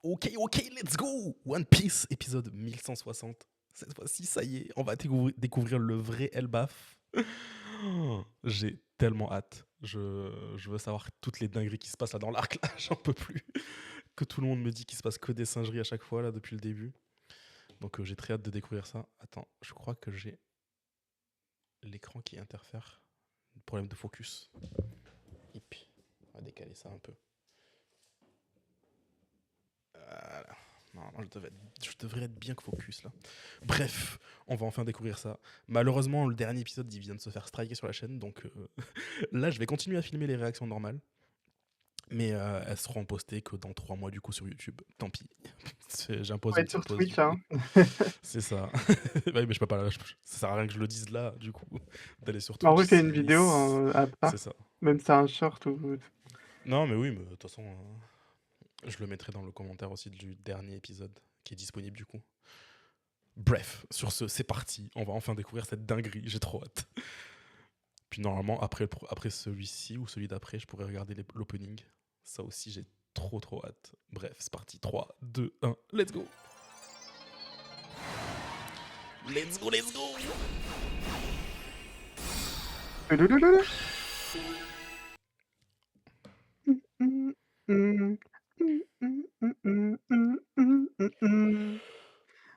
Ok, let's go. One Piece, épisode 1160. Cette fois-ci, ça y est, on va découvrir le vrai Elbaf. J'ai tellement hâte. Je veux savoir toutes les dingueries qui se passent là dans l'arc. Là, j'en peux plus. Que tout le monde me dit qu'il se passe que des singeries à chaque fois là depuis le début. Donc j'ai très hâte de découvrir ça. Attends, je crois que j'ai l'écran qui interfère. Problème de focus. Hippie. On va décaler ça un peu. Voilà. Normalement, je devrais être bien focus là. Bref, on va enfin découvrir ça. Malheureusement, le dernier épisode, il vient de se faire striker sur la chaîne, donc là, je vais continuer à filmer les réactions normales. Mais elles seront postées que dans 3 mois du coup sur YouTube. Tant pis. J'impose On va une être sur petite pause. Twitch, hein. C'est ça. Ouais, mais je peux pas. Ça sert à rien que je le dise là, du coup, d'aller sur En Twitch. vrai, fais une vidéo à C'est part, ça. même si c'est un short ou. Non, mais oui, mais de toute façon, je le mettrai dans le commentaire aussi du dernier épisode qui est disponible du coup. Bref, sur ce, c'est parti. On va enfin découvrir cette dinguerie. J'ai trop hâte. Puis normalement, après celui-ci ou celui d'après, je pourrais regarder l'opening. Ça aussi, j'ai trop hâte. Bref, c'est parti. 3, 2, 1, let's go. Let's go.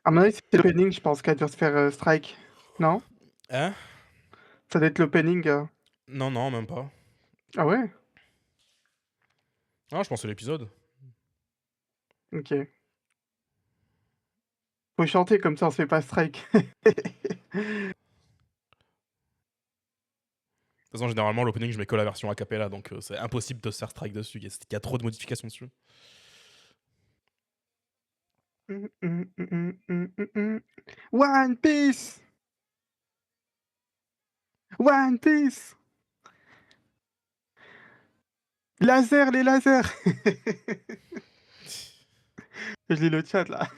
À mon avis, c'est l'opening, je pense, qui a dû se faire strike. Non? Hein? Ça doit être l'opening. Non, même pas. Ah ouais? Ah, je pense que c'est l'épisode. Ok. Faut chanter comme ça, on se fait pas strike. De toute façon, généralement, l'opening, je mets que la version a cappella, donc c'est impossible de se faire strike dessus. Il y a trop de modifications dessus. One Piece! One Piece! Laser, les lasers! Je lis le chat là.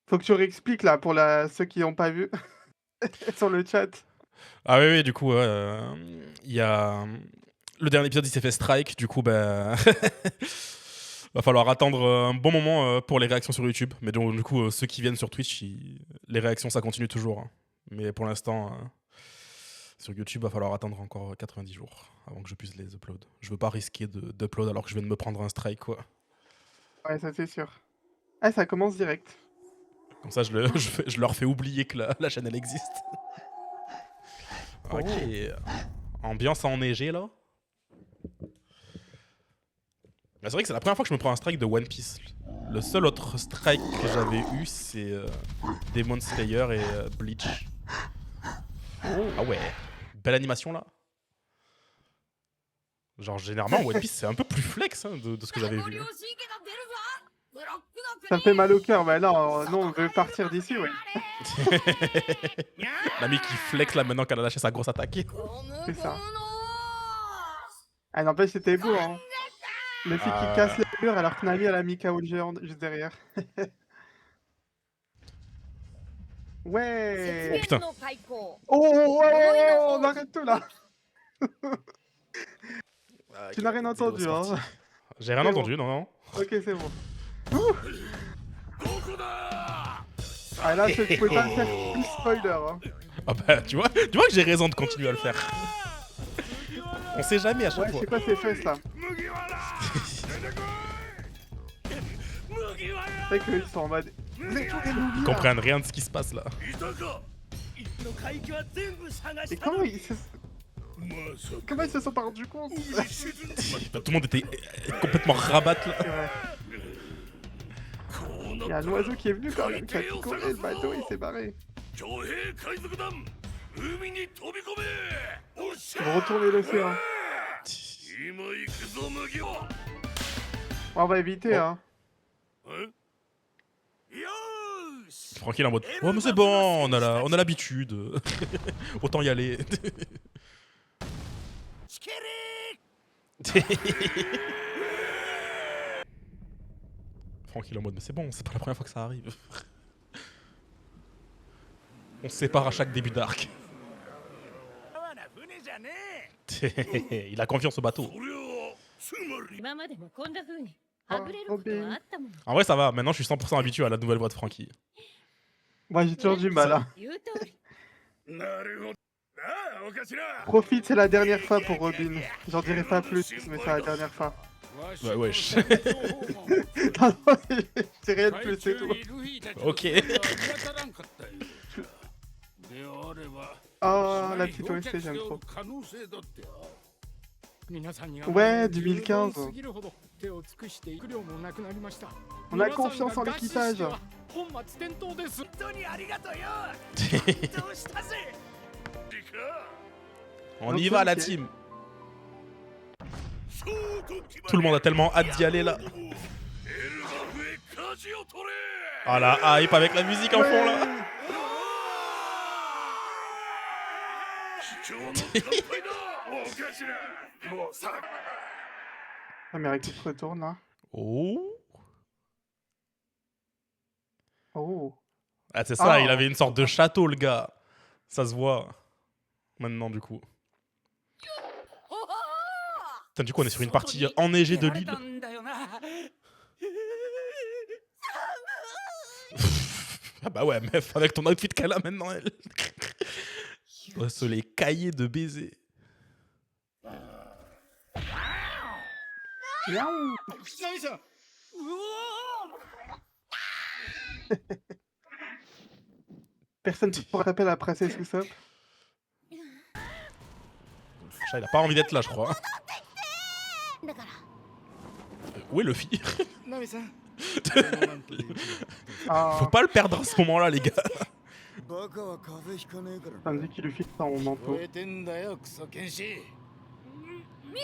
Faut que tu réexpliques là pour ceux qui n'ont pas vu sur le chat. Ah oui, du coup, il y a... Le dernier épisode, il s'est fait strike, du coup, bah... va falloir attendre un bon moment pour les réactions sur YouTube. Mais donc, du coup, ceux qui viennent sur Twitch, les réactions, ça continue toujours. Hein. Mais pour l'instant, sur YouTube, va falloir attendre encore 90 jours avant que je puisse les upload. Je veux pas risquer d'upload alors que je viens de me prendre un strike, quoi. Ouais, ça c'est sûr. Ah, ça commence direct. Comme ça, je leur fais oublier que la chaîne, elle existe. Oh. Ok. Ambiance enneigée, là. C'est vrai que c'est la première fois que je me prends un strike de One Piece. Le seul autre strike que j'avais eu, c'est Demon Slayer et Bleach. Ah ouais, belle animation là. Genre généralement One Piece c'est un peu plus flex hein, de ce que j'avais vu. Ça me fait mal au cœur, mais non, on veut partir d'ici, ouais. L'ami qui flex là maintenant qu'elle a lâché sa grosse attaque. C'est ça. Ah, n'empêche, c'était beau, hein. Le fait qu'il casse les murs alors que Nami elle a mis KO le géant juste derrière. Ouais. Oh putain. Oh, ouais, on arrête tout là. Tu n'as rien entendu, hein. J'ai rien entendu, non. Ok, c'est bon. Ah là, je pouvais pas le faire plus spoiler, hein. Ah bah tu vois que j'ai raison de continuer à le faire. On sait jamais à chaque Ouais, fois. c'est quoi ces fesses là? C'est qu'ils sont en mode. Ils comprennent rien de ce qui se passe là. Et comment ils se sont pas rendus compte? Tout le monde était complètement rabat là. Il y a un oiseau qui est venu quand même, qui a picolé le bateau, il s'est barré. Ils vont retourner l'océan. On va éviter, hein. Tranquille en mode oh mais c'est bon, on a l'habitude. Autant y aller. Tranquille en mode mais c'est bon, c'est pas la première fois que ça arrive. On se sépare à chaque début d'arc. Il a confiance au bateau. En vrai, ça va. Maintenant, je suis 100% habitué à la nouvelle voix de Franky. Moi, j'ai toujours du mal. Hein. Profite, c'est la dernière fois pour Robin. J'en dirai pas plus, mais c'est la dernière fois. Ouais, wesh. Non, non, je dis rien de plus, c'est tout. Ok. Oh, la petite OST, j'aime trop. Ouais, 2015. On a confiance en l'équipage. On y va, la team. Tout le monde a tellement hâte d'y aller là. Ah la hype avec la musique en fond là. Amérique qui se retourne là. Oh. Oh. Ah c'est ça, Ah. il avait une sorte de château le gars. Ça se voit. Maintenant du coup. Putain, du coup on est sur une partie enneigée de l'île. Ah bah ouais meuf, avec ton outfit qu'elle a maintenant elle. On doit se les cailler de baisers. Personne ne pourra taper la princesse Usopp. Chat, il a pas envie d'être là je crois. Où est Luffy? Faut pas le perdre à ce moment là les gars. Ça me dit qu'il lui file dans mon manteau. Les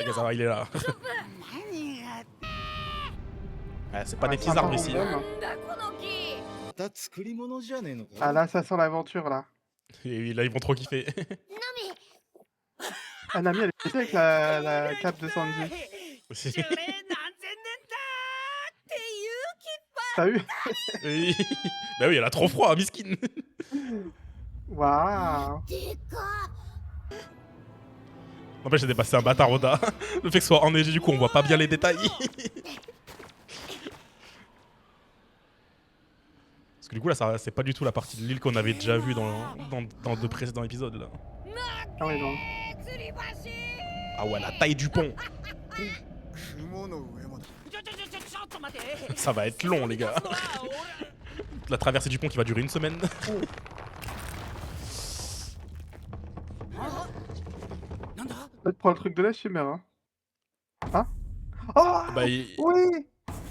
gars, ça va, il est là. Ah, c'est pas des petits arbres ici. Hein. Ah là, ça sent l'aventure là. Et là, ils vont trop kiffer. Ah, Nami, elle était avec la cape de Sanji. T'as vu? Oui. Bah oui, elle a trop froid, miskin. Waouh. N'empêche, j'ai dépassé un bâtard Oda. Le fait que ce soit enneigé, du coup, on voit pas bien les détails. Parce que du coup, là, c'est pas du tout la partie de l'île qu'on avait déjà vue dans de précédents épisodes, là. Ah ouais, non. Ah ouais, la taille du pont. Ça va être long, les gars. La traversée du pont qui va durer une semaine. Là, tu prends le truc de la chimère, hein. Hein? Oh Bah, oui.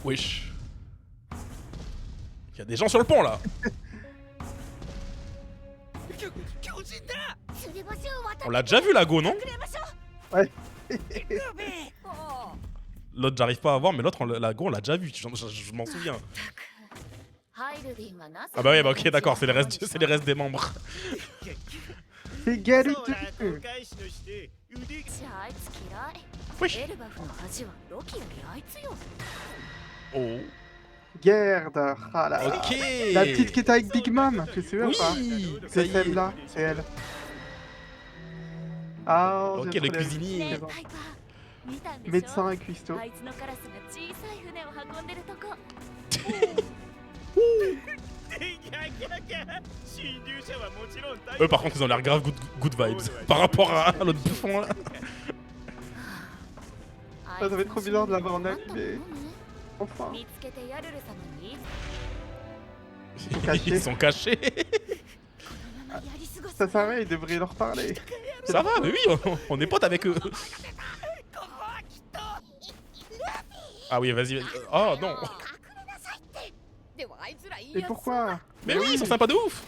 Wesh. Il y a des gens sur le pont, là. On l'a déjà vu, la go, non? Ouais. L'autre, j'arrive pas à voir, mais l'autre, la go, on l'a déjà vu. Je m'en souviens. Ah bah ouais, bah ok, d'accord, c'est les restes des membres. C'est Garutu. Wesh. Oh. Gerd. Ah là. Ok. La petite qui était avec Big Mom, tu sais ou pas? Oui. C'est celle-là, c'est elle. Ah, ok, le cuisinier. Médecin et cuistot. Eux, par contre, ils ont l'air grave good vibes. Par rapport à l'autre bouffon, là. Ça va être trop bizarre de l'avoir en animé. Enfin. Ils sont cachés. Ça s'arrête, il devrait leur parler. Ça va, mais oui, on est potes avec eux. Ah oui, vas-y. Oh non. Et pourquoi? Mais oui, ils sont sympas de ouf.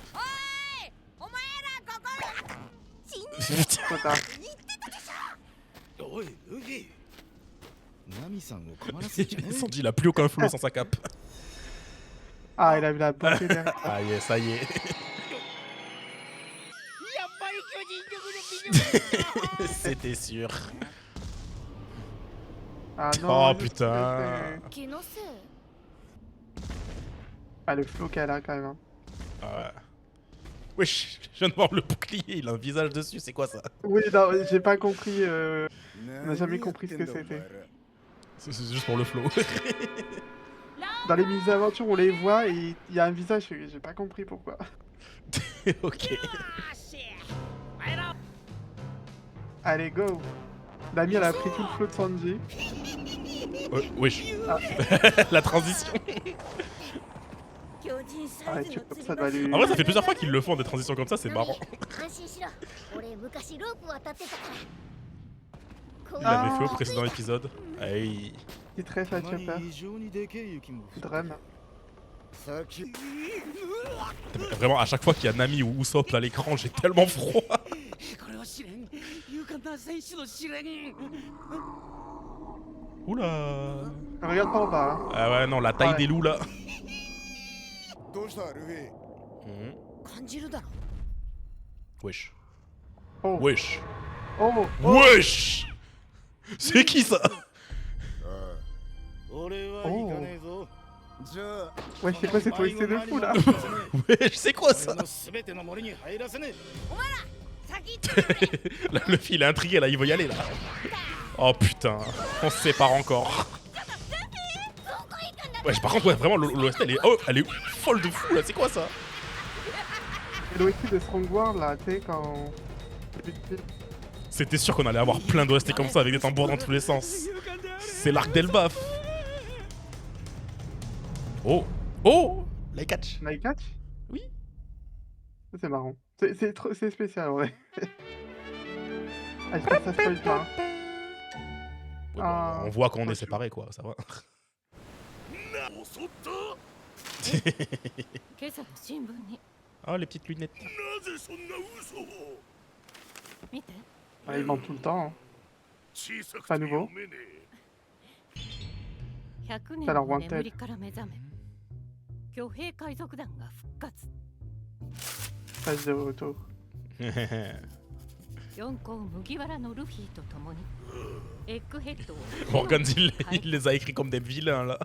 Trop tard. Sanji, il a plus aucun flow sans sa cape. Ah, il a vu la beauté derrière. Ah yeah, ça y est. C'était sûr. Ah non. Oh putain. Ah, le flow qu'elle a quand même. Hein. Ouais. Wesh, je viens de voir le bouclier, il a un visage dessus, c'est quoi ça? Oui, non, j'ai pas compris. On n'a jamais compris ce que c'était. C'est juste pour le flow. Dans les mini-aventures, on les voit et il y a un visage, j'ai pas compris pourquoi. Ok. Allez, go. Nami, elle a pris tout le flow de Sanji. Wesh. Ah. La transition. Ah, tu vois, ça doit lui... En vrai, ça fait plusieurs fois qu'ils le font des transitions comme ça, c'est marrant. Il l'avait fait au précédent épisode. Aïe. C'est très fait peur. Drum. Vraiment, à chaque fois qu'il y a Nami ou Usopp à l'écran, j'ai tellement froid. Oula. Regarde pas en bas. Hein. Ah ouais, non, la taille Ouais. des loups là. Wesh. Oh. Wesh. Oh. Wesh. C'est qui ça? Oh. Ouais, c'est quoi cette OST de fou là? Wesh, c'est quoi ça? Là, le fil est intrigué là, il veut y aller là. Oh putain, on se sépare encore. Wesh, par contre, ouais, vraiment, l'OST elle est folle de fou là, c'est quoi ça? C'est l'OST de Strongworld là, tu sais, quand. C'était sûr qu'on allait avoir plein d'OST comme ça avec des tambours dans tous les sens. C'est l'arc d'Elbaf. Oh. Oh. Like catch. Night Catch? Oui. Ça, c'est marrant. C'est spécial en vrai. Ah, j'espère que ça spoil pas. Hein. Ouais, bah, on voit qu'on est séparés quoi, ça va. Oh les petites lunettes. Ah, il ment tout le temps. Hein. Pas nouveau. C'est alors Wanted. Page de retour. Morgan il les a écrits comme des vilains là.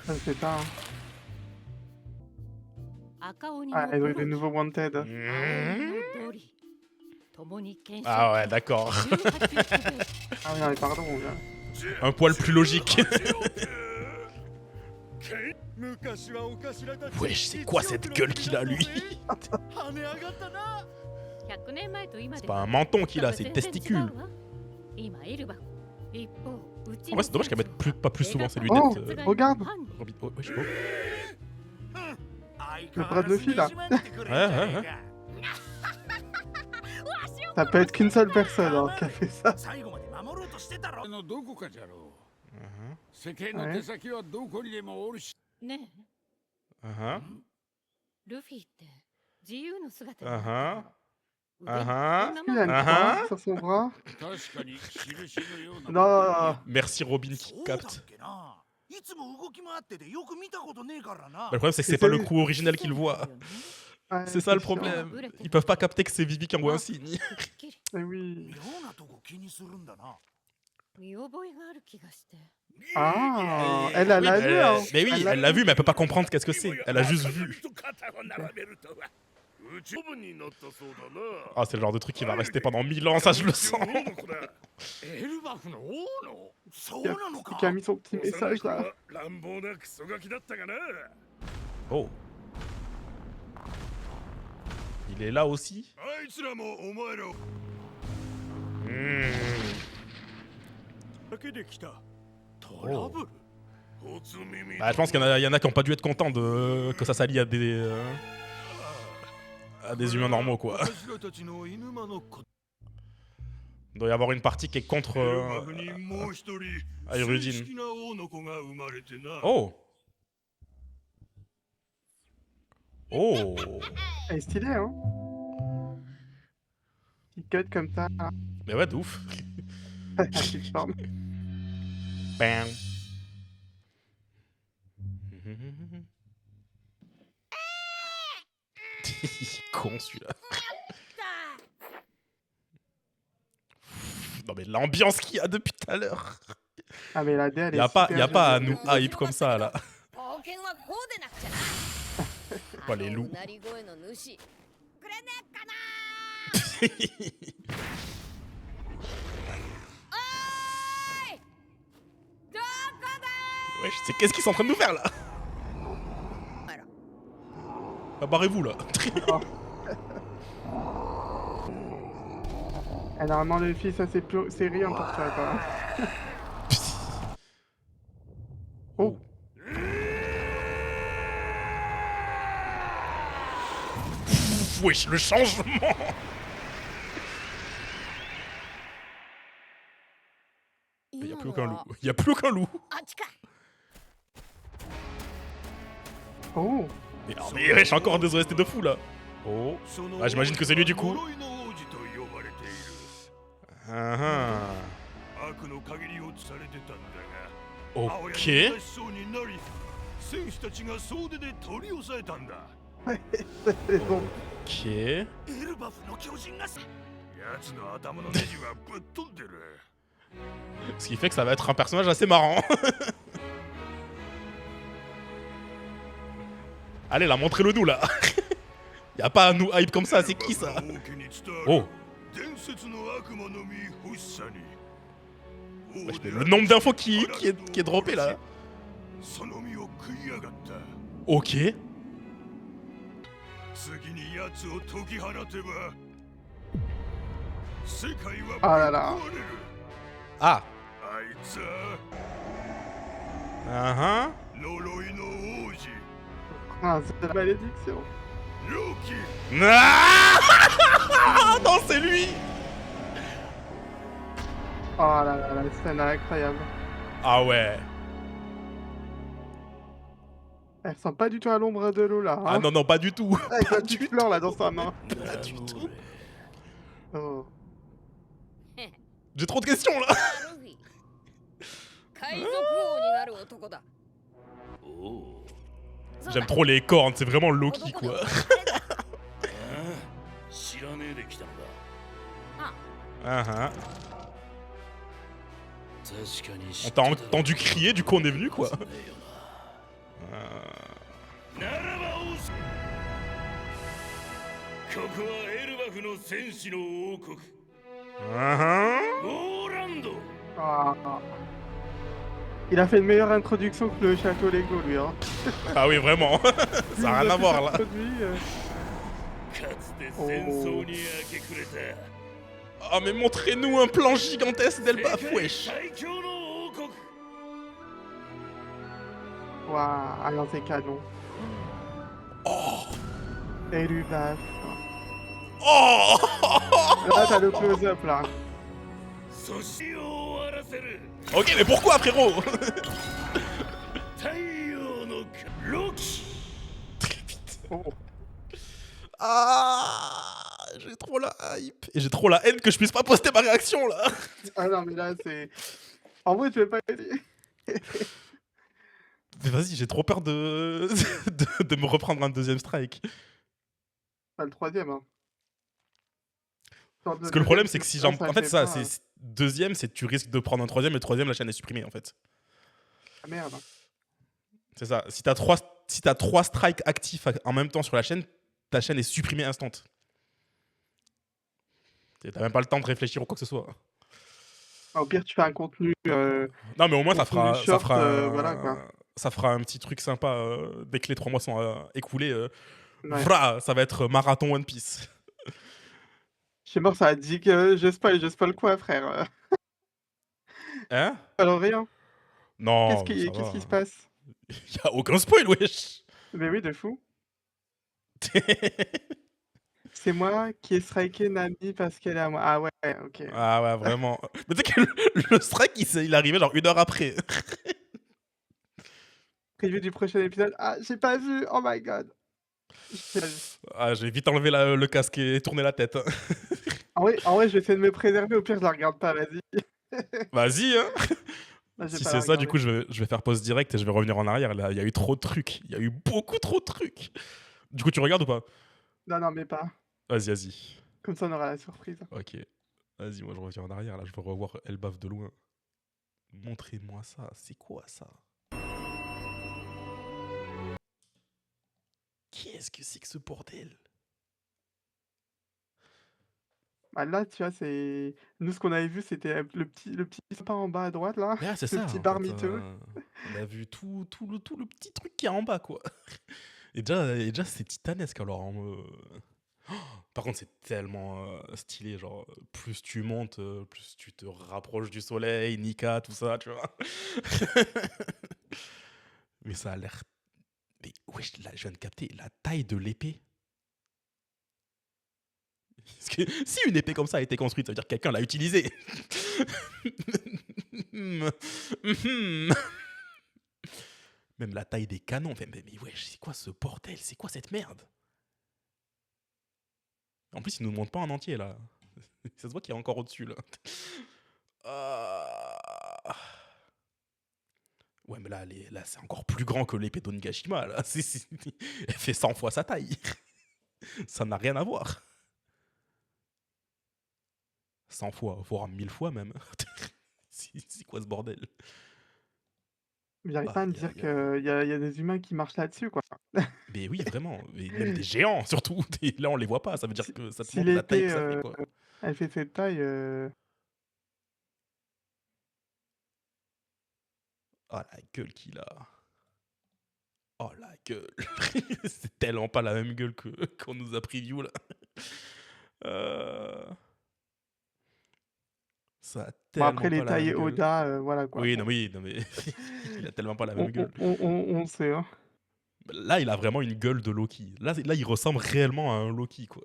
Ça c'est ça. Hein. Ah, et le nouveau Wanted. Ah ouais, d'accord. Ah oui, non, mais pardon. Là. Un poil plus logique. Wesh, c'est quoi cette gueule qu'il a lui? C'est pas un menton qu'il a, c'est des testicules. En vrai, c'est dommage qu'elle mette pas plus souvent ses lunettes. Oh, regarde. Robin. Oh, wesh, oh. Le bras de Luffy là. Ouais. Ça peut être qu'une seule personne hein, qui a fait ça. Il a une croix sur son bras. Non. Merci Robin qui capte. Le problème c'est que c'est pas le coup original qu'il voit. Ouais, C'est ça le problème. Ils peuvent pas capter que c'est Vivi qui envoie un signe. Mais oui. Ah, elle l'a vu. Hein. Mais oui, elle l'a vu, mais elle peut pas comprendre qu'est-ce que c'est. Elle a juste vu. Ah, c'est le genre de truc qui va rester pendant 1000 ans, ça je le sens. Qui a mis son petit message là. Oh. Il est là aussi. Oh. Bah, je pense qu'il y en a qui ont pas dû être contents que ça s'allie à des humains normaux quoi. Il doit y avoir une partie qui est contre Ayurudin. Oh. Oh. Elle est stylée hein. Petit cut comme ça. Mais ouais, de ouf. Bam. Con celui-là. Non mais l'ambiance qu'il y a depuis tout à l'heure. Ah mais la DA elle est y a pas à nous hype comme ça là. Oh les loups. Wesh, c'est qu'est-ce qu'ils sont en train de nous faire là? Bah, barrez-vous là. Oh. Eh, normalement, le fils, ça c'est rien pour toi, quoi. Oh. Wesh, le changement. Y'a plus aucun loup. Y'a plus aucun loup. Oh. Mais wesh, encore des OST de fou là. Oh. Ah, j'imagine que c'est lui du coup. Ok. C'est bon. Ok. Ce qui fait que ça va être un personnage assez marrant. Allez, là, montrez-le nous là. Y'a pas à nous hype comme ça, c'est qui ça? Oh. Wesh, mais le nombre d'infos qui est droppé là. Ok. Ah là là. Ah. Ah, c'est la malédiction. Ah non, c'est lui. Oh là là, la scène est incroyable. Ah ouais. Elle ressemble pas du tout à l'ombre de l'eau là. Hein. Ah non, non, pas du tout. Avec Pas la du petite tout. fleur là dans sa main. Pas du tout. Oh. J'ai trop de questions là. J'aime trop les cornes, c'est vraiment Loki quoi. On t'a entendu crier, du coup on est venu quoi. Ah. Il a fait une meilleure introduction que le château Lego lui. Hein. Ah oui vraiment. Ça a rien à voir là. Oh. Oh mais montrez-nous un plan gigantesque d'Elbaf, wesh. Waouh, ah non c'est canon. Oh. Elbaf. Oh. Là t'as le close-up là. Ok mais pourquoi frérot? Oh. Ah, j'ai trop la hype. Et j'ai trop la haine que je puisse pas poster ma réaction là. Ah non mais là c'est... En vrai je vais pas aider. Mais vas-y, j'ai trop peur de... de me reprendre un deuxième strike. Pas le troisième hein. Parce que le problème c'est que si j'en... En fait ça, c'est... Deuxième, c'est que tu risques de prendre un troisième, et le troisième, la chaîne est supprimée en fait. Ah merde. C'est ça. Si t'as trois strikes actifs en même temps sur la chaîne, ta chaîne est supprimée instant. T'as même pas le temps de réfléchir ou quoi que ce soit. Au pire tu fais un contenu... Non mais au moins ça fera voilà, quoi. Ça fera un petit truc sympa dès que les 3 mois sont écoulés. Ouais. Vra, ça va être marathon One Piece. Je sais mort, ça a dit que je spoil quoi frère? Hein? Alors rien. Non, Qu'est-ce qui se passe? Y'a aucun spoil, wesh. Mais oui, de fou. C'est moi qui ai striké Nami parce qu'elle est à moi. Ah ouais, ok. Ah ouais, vraiment. Mais tu sais que le strike, il est arrivé genre 1 heure après. Preview du prochain épisode. Ah, j'ai pas vu. Oh my god. Ah, j'ai vite enlevé le casque et tourné la tête. En vrai, je vais essayer de me préserver. Au pire, je la regarde pas, vas-y. Vas-y, hein. Là, Si c'est ça, du coup, je vais faire pause direct et je vais revenir en arrière. Là, il y a eu trop de trucs. Il y a eu beaucoup trop de trucs. Du coup, tu regardes ou pas? Non, mais pas. Vas-y, vas-y. Comme ça, on aura la surprise. Ok. Vas-y, moi, je reviens en arrière. Là, je veux revoir Elbaf de loin. Montrez-moi ça. C'est quoi ça? Qu'est-ce que c'est que ce bordel? Bah, là, tu vois, c'est nous, ce qu'on avait vu, c'était, le petit sapin en bas à droite, là, Mais ouais, c'est le ça, petit en bar fait, miteux. on a vu tout le petit truc qui est en bas, quoi. Et déjà c'est titanesque, alors, par contre, c'est tellement, stylé, genre, plus tu montes, plus tu te rapproches du soleil, Nika, tout ça, tu vois? Mais ça a l'air mais wesh, là, je viens de capter la taille de l'épée. Parce que si une épée comme ça a été construite, ça veut dire que quelqu'un l'a utilisée. Même la taille des canons. Mais wesh, c'est quoi ce bordel? C'est quoi cette merde? En plus, ils nous le montrent pas en entier, là. Ça se voit qu'il y a encore au-dessus, là. Ah. Ouais, mais là c'est encore plus grand que l'épée d'Onigashima, là. Elle fait 100 fois sa taille. Ça n'a rien à voir. 100 fois, voire 1000 fois même. C'est quoi ce bordel? J'arrive pas à me Aïe, dire aïe, aïe. qu'il y a des humains qui marchent là-dessus, quoi. Mais oui, vraiment. Et même des géants, surtout. Et là, on les voit pas. Ça veut dire Si que ça te si montre la taille l'épée, que ça fait, quoi. elle fait cette taille, Oh, la gueule qu'il a. Oh, la gueule. C'est tellement pas la même gueule qu'on nous a preview, là. Euh, Ça a bon, après tellement pas les la même tailles gueule. Oda, voilà, quoi. Oui, Bon, non, mais il a tellement pas la on même on gueule. on on sait, hein. Là, il a vraiment une gueule de Loki. Là, il ressemble réellement à un Loki, quoi.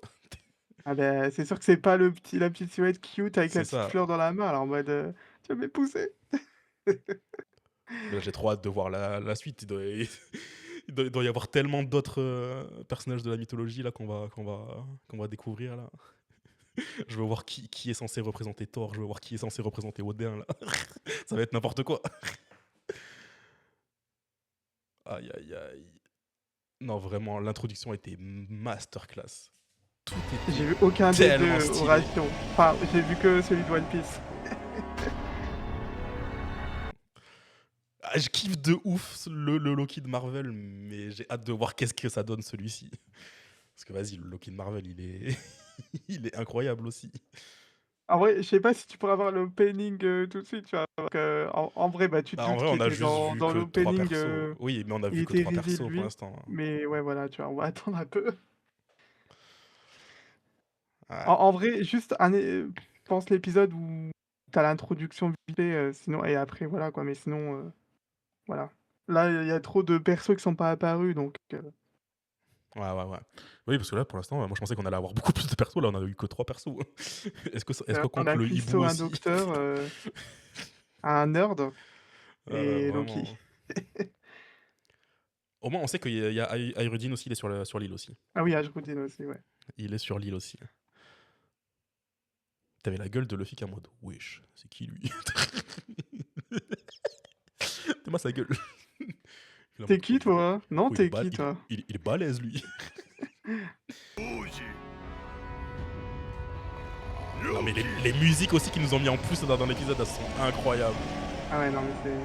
Ah beh, c'est sûr que c'est pas la petite silhouette cute avec la C'est petite ça. fleur dans la main, alors en mode, «Tu vas m'épouser». Mais là, j'ai trop hâte de voir la suite. Il doit y avoir tellement d'autres personnages de la mythologie là qu'on va découvrir là. Je veux voir qui est censé représenter Thor. Je veux voir qui est censé représenter Odin là. Ça va être n'importe quoi. Aïe aïe aïe. Non, vraiment, l'introduction était masterclass. Tout J'ai était vu aucun des tellement 2 stylé. Horatio. Enfin, j'ai vu que celui de One Piece. Ah, je kiffe de ouf le Loki de Marvel, mais j'ai hâte de voir qu'est-ce que ça donne celui-ci. Parce que vas-y, le Loki de Marvel, il est, il est incroyable aussi. En vrai, je sais pas si tu pourrais avoir l'opening, tout de suite, tu vois? Donc, en vrai, bah, tu te Bah, en doutes vrai, qu'il on a était juste dans vu dans que 3 l'opening, persos. Oui, mais on a il vu que était 3 reveal persos pour lui, l'instant. mais ouais, voilà, tu vois? On va attendre un peu. En Ouais. en vrai, juste je pense l'épisode où tu as l'introduction vite fait, sinon et après voilà quoi, mais sinon, voilà. Là, il y a trop de persos qui sont pas apparus donc Ouais, ouais, ouais. Oui, parce que là, pour l'instant, moi, je pensais qu'on allait avoir beaucoup plus de persos. Là, on a eu que 3 persos. Est-ce qu'on on compte a le hibou Cuisto, un aussi? docteur, un nerd Voilà, et Loki. vraiment. Au moins, on sait qu'il y a Ayurudin aussi, il est sur l'île aussi. Ah oui, Ajrudin aussi, ouais. Il est sur l'île aussi. T'avais la gueule de Luffy qui est en mode wesh, c'est qui lui? T'es moi sa gueule. Il est en Tu mode qui toi? Non, il est, tu qui toi? il est balèze lui. Non mais les musiques aussi qu'ils nous ont mis en plus dans l'épisode, elles sont incroyables. Ah ouais, non mais c'est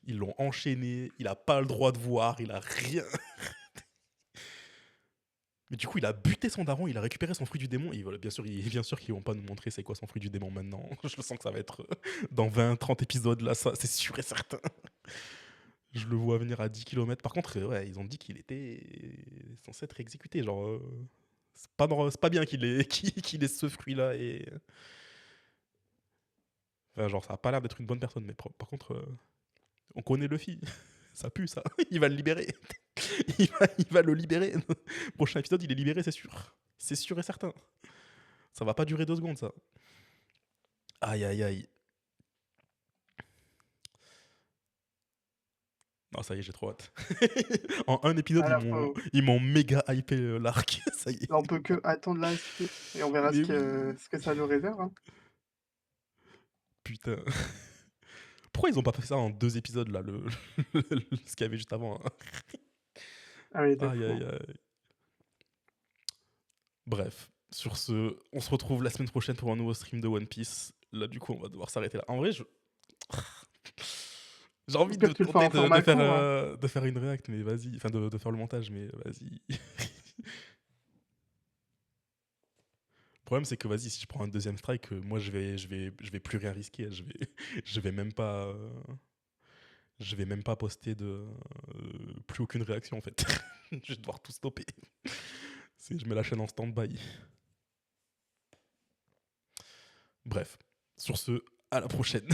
Ils l'ont enchaîné, il a pas le droit de voir, il a rien. Mais du coup, il a buté son daron, il a récupéré son fruit du démon. Et voilà, bien sûr qu'ils vont pas nous montrer c'est quoi son fruit du démon maintenant. Je le sens que ça va être dans 20-30 épisodes là, ça, c'est sûr et certain. Je le vois venir à 10 km. Par contre, ouais, ils ont dit qu'il était censé être exécuté. Genre, c'est pas bien qu'il ait, qu'il ait ce fruit-là. Enfin, genre, ça a pas l'air d'être une bonne personne. Mais par contre, on connaît Luffy. Ça pue, ça. Il va le libérer. Il va le libérer. Prochain épisode, il est libéré, c'est sûr. C'est sûr et certain. Ça va pas durer 2 secondes, ça. Aïe, aïe, aïe. Non, ça y est, j'ai trop hâte. En un épisode, à la fois, ils m'ont méga hypé l'arc. Ça y là, on est. peut que attendre la suite et on verra Mais oui. ce que ça nous réserve, hein. Putain. Pourquoi ils ont pas fait ça en 2 épisodes, là, ce qu'il y avait juste avant, hein. Ah oui, de Aïe, fou, aïe, hein. aïe. Bref, sur ce, on se retrouve la semaine prochaine pour un nouveau stream de One Piece. Là, du coup, on va devoir s'arrêter là. En vrai, j'ai Au envie de pire, tu le fais tenter en format court, hein. de faire une react, mais vas-y. Enfin, de faire le montage, mais vas-y. Le problème, c'est que vas-y, si je prends un deuxième strike, moi, je vais plus rien risquer. Je vais même pas, je vais même pas poster plus aucune réaction en fait. Je vais devoir tout stopper. Je mets la chaîne en stand-by. Bref, sur ce, à la prochaine.